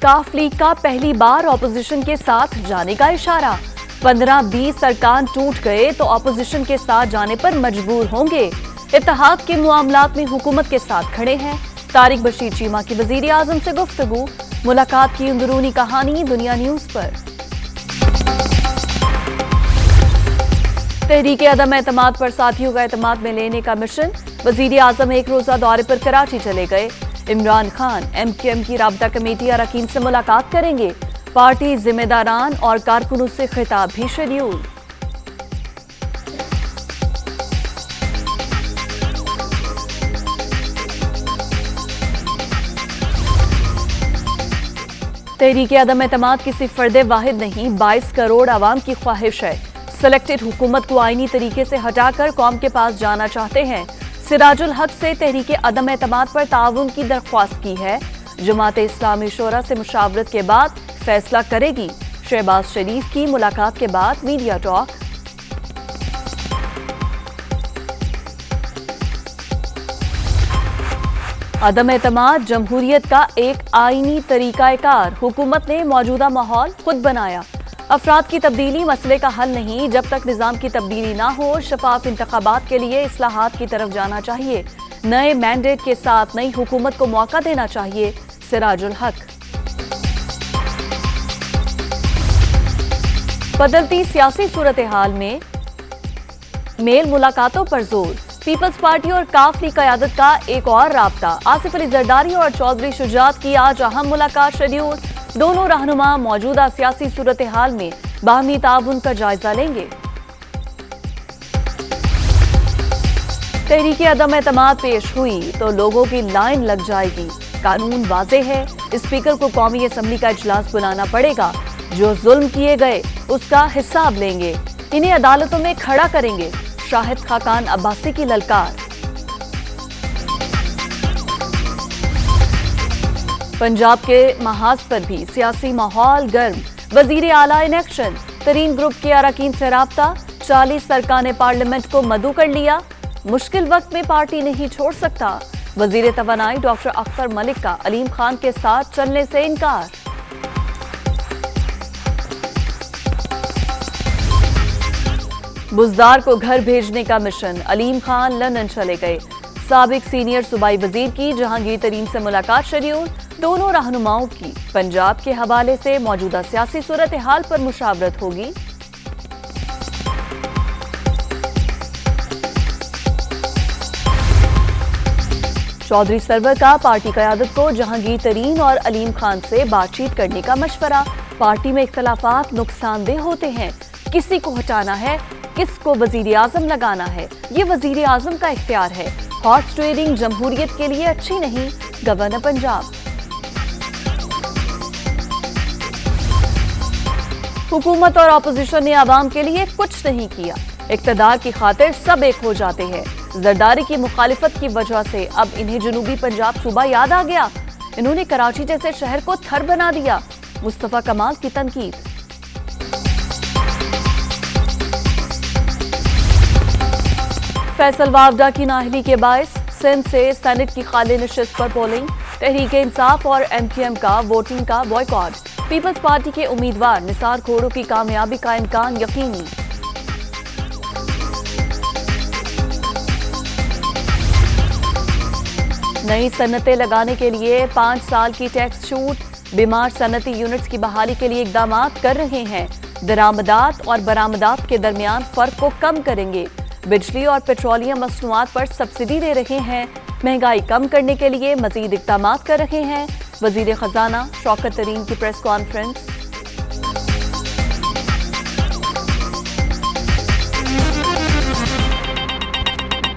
काफ league का पहली बार opposition के साथ जाने का इशारा। 15-20 अरकान टूट गए तो ऑपोजिशन के साथ जाने पर मजबूर होंगे। इत्तेहाद के मामलात में हुकूमत के साथ खड़े हैं। तारिक बशीर चीमा की वजीर आजम से गुफ्तगू। मुलाकात की अंदरूनी कहानी दुनिया न्यूज पर। तहरीक अदम एतमाद पर साथियों का एतमाद में लेने का मिशन। वजीर आजम एक रोजा दौरे पर कराची चले गए। इमरान खान MQM की राबता कमेटी अरकान से मुलाकात करेंगे। पार्टी जिम्मेदारान और कारकुनों से खिताब भी शेड्यूल। तहरीक अदम एतमाद किसी फर्दे वाहिद नहीं, 22 करोड़ आवाम की ख्वाहिश है। सेलेक्टेड हुकूमत को आईनी तरीके से हटाकर कौम के पास जाना चाहते हैं। सिराजुल हक से तहरीक अदम एतमाद पर ताउन की दरख्वास्त की है। जमात इस्लामी शोरा से मुशावरत के बाद फैसला करेगी। शहबाज शरीफ की मुलाकात के बाद मीडिया टॉक। अदम एतमाद जमहूरियत का एक आईनी तरीकाकार। हुकूमत ने मौजूदा माहौल खुद बनाया। अफराद की तब्दीली मसले का हल नहीं, जब तक निज़ाम की तब्दीली ना हो शफाफ इंतखाबात के लिए इस्लाहात की तरफ जाना चाहिए। नए मैंडेट के साथ नई हुकूमत को मौका देना चाहिए। सिराजुल हक। बदलती सियासी सूरत हाल में मेल मुलाकातों पर जोर। पीपल्स पार्टी और काफ लीग क़यादत का एक और राब्ता। आसिफ अली जरदारी और चौधरी शुजात की आज अहम मुलाकात शेड्यूल। दोनों रहनुमा मौजूदा सियासी सूरत हाल में बाहमी ताउन का जायजा लेंगे। तहरीक अदम एतमाद पेश हुई तो लोगों की लाइन लग जाएगी। कानून वाज़ेह है, स्पीकर को कौमी असम्बली का इजलास बुलाना पड़ेगा। जो जुल्म किए गए उसका हिसाब लेंगे। इन्हें अदालतों में खड़ा करेंगे। शाहिद खाकान अब्बासी की ललकार। पंजाब के महाज पर भी सियासी माहौल गर्म। वजीर आला इन एक्शन। तरीन ग्रुप के अरकान से राब्ता। 40 अरकान पार्लियामेंट को मदऊ कर लिया। मुश्किल वक्त में पार्टी नहीं छोड़ सकता। वजीर तवानाई डॉक्टर अख्तर मलिक का अलीम खान के साथ चलने से इनकार। बुजदार को घर भेजने का मिशन। अलीम खान लंदन चले गए। साबिक सीनियर सूबाई वजीर की जहांगीर तरीन से मुलाकात शेड्यूल। दोनों रहनुमाओं की पंजाब के हवाले से मौजूदा सियासी सूरत हाल पर मुशावरत होगी। चौधरी सरवर का पार्टी क़यादत को जहांगीर तरीन और अलीम खान से बातचीत करने का मशवरा। पार्टी में इख्तलाफात नुकसानदेह होते हैं। किसी को हटाना है, किसको वजीर आजम लगाना है, ये वजीर आजम का इख्तियार है। हॉर्स ट्रेडिंग जमहूरियत के लिए अच्छी नहीं। गवर्नर पंजाब। हुकूमत और अपोजिशन ने आवाम के लिए कुछ नहीं किया। इक़्तिदार की खातिर सब एक हो जाते हैं। जरदारी की मुखालिफत की वजह से अब इन्हें जनूबी पंजाब सूबा याद आ गया। इन्होंने कराची जैसे शहर को थर बना दिया। मुस्तफा कमाल की तनकीद। फैसल वावडा की नाअहली के बायस सिंध से सेनेट की खाली नशिस्त पर पोलिंग। तहरीक इंसाफ और MQM का वोटिंग का बॉयकॉट। पीपल्स पार्टी के उम्मीदवार निसार खोड़ो की कामयाबी का इम्कान यकीनी। नई सनतें लगाने के लिए 5 साल की टैक्स छूट। बीमार सनती यूनिट्स की बहाली के लिए इकदाम कर रहे हैं। दरामदात और बरामदात के दरमियान फर्क को कम करेंगे। बिजली और पेट्रोलियम मसनूआत पर सब्सिडी दे रहे हैं। महंगाई कम करने के लिए मजीद इकदाम कर रहे हैं। वजीर खजाना शौकत तरीन की प्रेस कॉन्फ्रेंस।